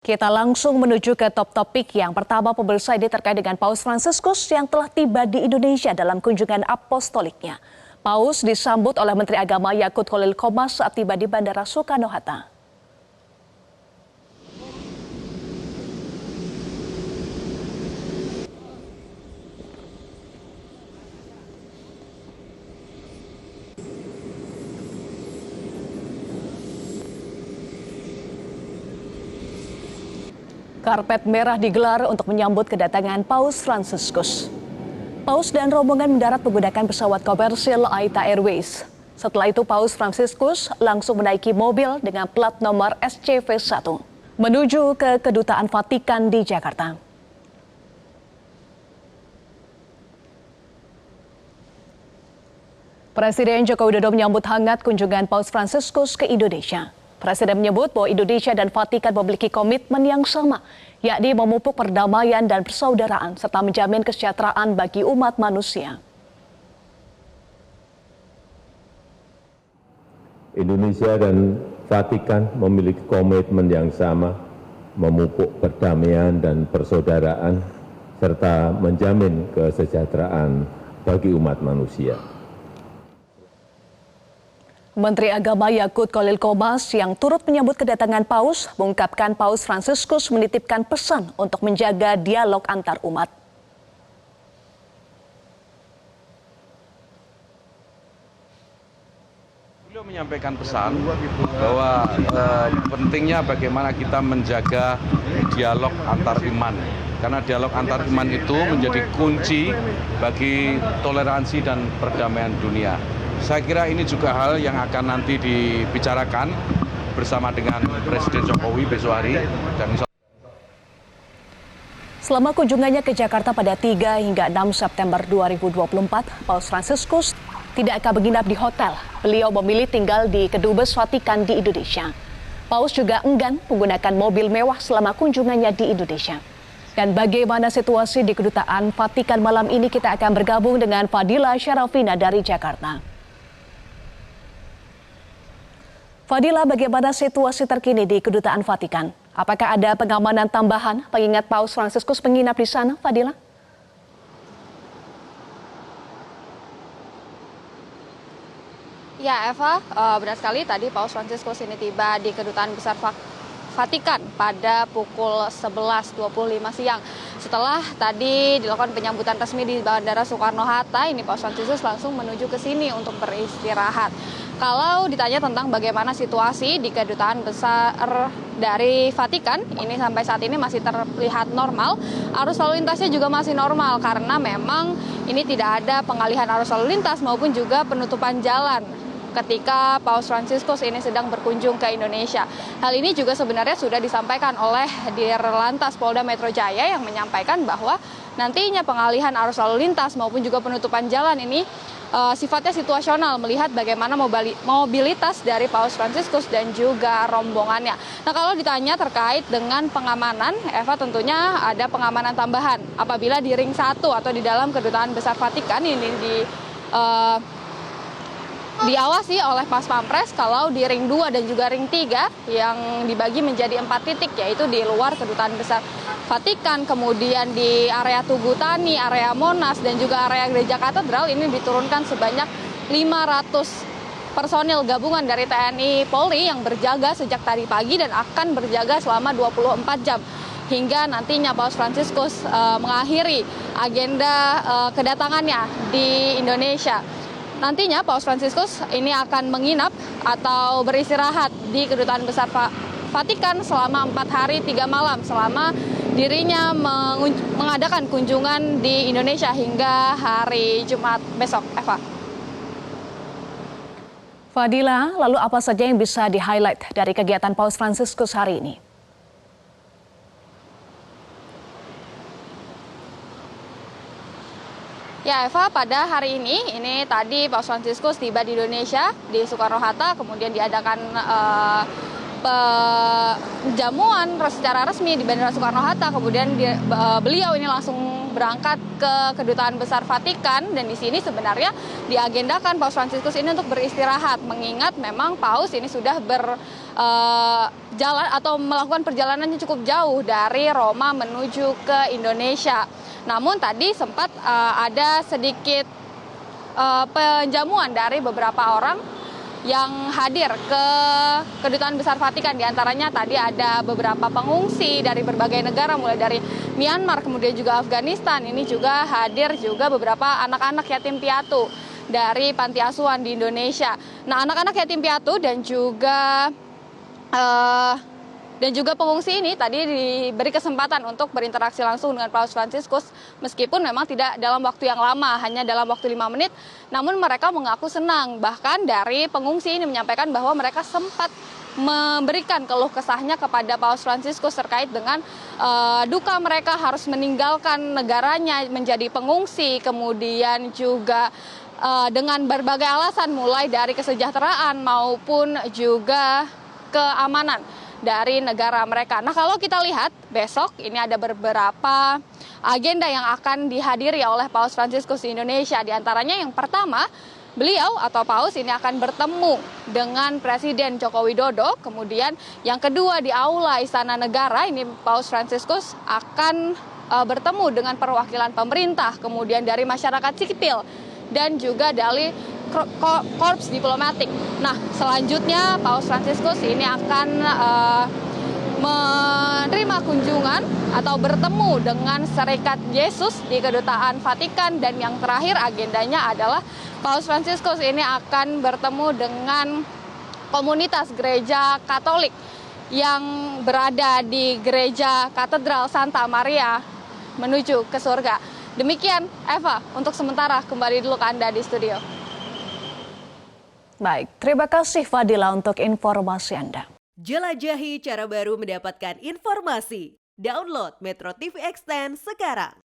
Kita langsung menuju ke top topik yang pertama pemirsa ini terkait dengan Paus Fransiskus yang telah tiba di Indonesia dalam kunjungan apostoliknya. Paus disambut oleh Menteri Agama Yakut Khalil Qomas saat tiba di Bandara Soekarno-Hatta. Karpet merah digelar untuk menyambut kedatangan Paus Fransiskus. Paus dan rombongan mendarat menggunakan pesawat komersil Aita Airways. Setelah itu Paus Fransiskus langsung menaiki mobil dengan plat nomor SCV1 menuju ke Kedutaan Vatikan di Jakarta. Presiden Joko Widodo menyambut hangat kunjungan Paus Fransiskus ke Indonesia. Presiden menyebut bahwa Indonesia dan Vatikan memiliki komitmen yang sama, yakni memupuk perdamaian dan persaudaraan serta menjamin kesejahteraan bagi umat manusia. Indonesia dan Vatikan memiliki komitmen yang sama, memupuk perdamaian dan persaudaraan serta menjamin kesejahteraan bagi umat manusia. Menteri Agama Yakut Khalil Qomas yang turut menyambut kedatangan Paus mengungkapkan Paus Fransiskus menitipkan pesan untuk menjaga dialog antar umat. Beliau menyampaikan pesan bahwa pentingnya bagaimana kita menjaga dialog antar iman. Karena dialog antar iman itu menjadi kunci bagi toleransi dan perdamaian dunia. Saya kira ini juga hal yang akan nanti dibicarakan bersama dengan Presiden Jokowi besok hari. Selama kunjungannya ke Jakarta pada 3 hingga 6 September 2024, Paus Fransiskus tidak akan menginap di hotel. Beliau memilih tinggal di Kedubes Vatikan di Indonesia. Paus juga enggan menggunakan mobil mewah selama kunjungannya di Indonesia. Dan bagaimana situasi di Kedutaan Vatikan malam ini, kita akan bergabung dengan Fadila Syarafina dari Jakarta. Fadila, bagaimana situasi terkini di Kedutaan Vatikan? Apakah ada pengamanan tambahan mengingat Paus Fransiskus menginap di sana, Fadila? Ya, Eva, benar sekali tadi Paus Fransiskus ini tiba di Kedutaan Besar Vatikan pada pukul 11.25 siang. Setelah tadi dilakukan penyambutan resmi di Bandara Soekarno-Hatta, ini Paus Fransiskus langsung menuju ke sini untuk beristirahat. Kalau ditanya tentang bagaimana situasi di Kedutaan Besar dari Vatikan, ini sampai saat ini masih terlihat normal. Arus lalu lintasnya juga masih normal karena memang ini tidak ada pengalihan arus lalu lintas maupun juga penutupan jalan ketika Paus Fransiskus ini sedang berkunjung ke Indonesia. Hal ini juga sebenarnya sudah disampaikan oleh Dirlantas Polda Metro Jaya yang menyampaikan bahwa nantinya pengalihan arus lalu lintas maupun juga penutupan jalan ini sifatnya situasional, melihat bagaimana mobilitas dari Paus Fransiskus dan juga rombongannya. Nah, kalau ditanya terkait dengan pengamanan, Eva, tentunya ada pengamanan tambahan apabila di ring 1 atau di dalam Kedutaan Besar Vatikan ini diawasi oleh Pas Pampres. Kalau di ring 2 dan juga ring 3 yang dibagi menjadi 4 titik, yaitu di luar Kedutaan Besar Vatikan, kemudian di area Tugu Tani, area Monas, dan juga area Gereja Katedral, ini diturunkan sebanyak 500 personil gabungan dari TNI Polri yang berjaga sejak tadi pagi dan akan berjaga selama 24 jam. Hingga nantinya Paus Fransiskus mengakhiri agenda kedatangannya di Indonesia. Nantinya Paus Fransiskus ini akan menginap atau beristirahat di Kedutaan Besar Vatikan selama 4 hari 3 malam selama dirinya mengadakan kunjungan di Indonesia hingga hari Jumat besok. Eva. Fadila, lalu apa saja yang bisa di-highlight dari kegiatan Paus Fransiskus hari ini? Ya, Eva, pada hari ini tadi Paus Fransiskus tiba di Indonesia di Soekarno-Hatta, kemudian diadakan jamuan secara resmi di Bandara Soekarno-Hatta. Kemudian beliau ini langsung berangkat ke Kedutaan Besar Vatikan, dan di sini sebenarnya diagendakan Paus Fransiskus ini untuk beristirahat, mengingat memang Paus ini sudah berjalan atau melakukan perjalanannya cukup jauh dari Roma menuju ke Indonesia. Namun tadi sempat ada sedikit penjamuan dari beberapa orang yang hadir ke Kedutaan Besar Vatikan. Di antaranya tadi ada beberapa pengungsi dari berbagai negara, mulai dari Myanmar, kemudian juga Afghanistan. Ini juga hadir juga beberapa anak-anak yatim piatu dari panti asuhan di Indonesia. Nah, anak-anak yatim piatu dan juga pengungsi ini tadi diberi kesempatan untuk berinteraksi langsung dengan Paus Fransiskus, meskipun memang tidak dalam waktu yang lama, hanya dalam waktu 5 menit, namun mereka mengaku senang. Bahkan dari pengungsi ini menyampaikan bahwa mereka sempat memberikan keluh kesahnya kepada Paus Fransiskus terkait dengan duka mereka harus meninggalkan negaranya menjadi pengungsi, kemudian juga dengan berbagai alasan, mulai dari kesejahteraan maupun juga keamanan dari negara mereka. Nah, kalau kita lihat besok ini ada beberapa agenda yang akan dihadiri oleh Paus Fransiskus di Indonesia. Di antaranya yang pertama, beliau atau Paus ini akan bertemu dengan Presiden Joko Widodo. Kemudian yang kedua, di Aula Istana Negara ini Paus Fransiskus akan bertemu dengan perwakilan pemerintah, kemudian dari masyarakat sipil dan juga dari korps diplomatik. Nah, selanjutnya Paus Fransiskus ini akan menerima kunjungan atau bertemu dengan Serikat Yesus di Kedutaan Vatikan, dan yang terakhir agendanya adalah Paus Fransiskus ini akan bertemu dengan komunitas gereja Katolik yang berada di Gereja Katedral Santa Maria menuju ke surga. Demikian, Eva, untuk sementara kembali dulu ke Anda di studio. Baik, terima kasih Fadila untuk informasi Anda. Jelajahi cara baru mendapatkan informasi. Download Metro TV Extend sekarang.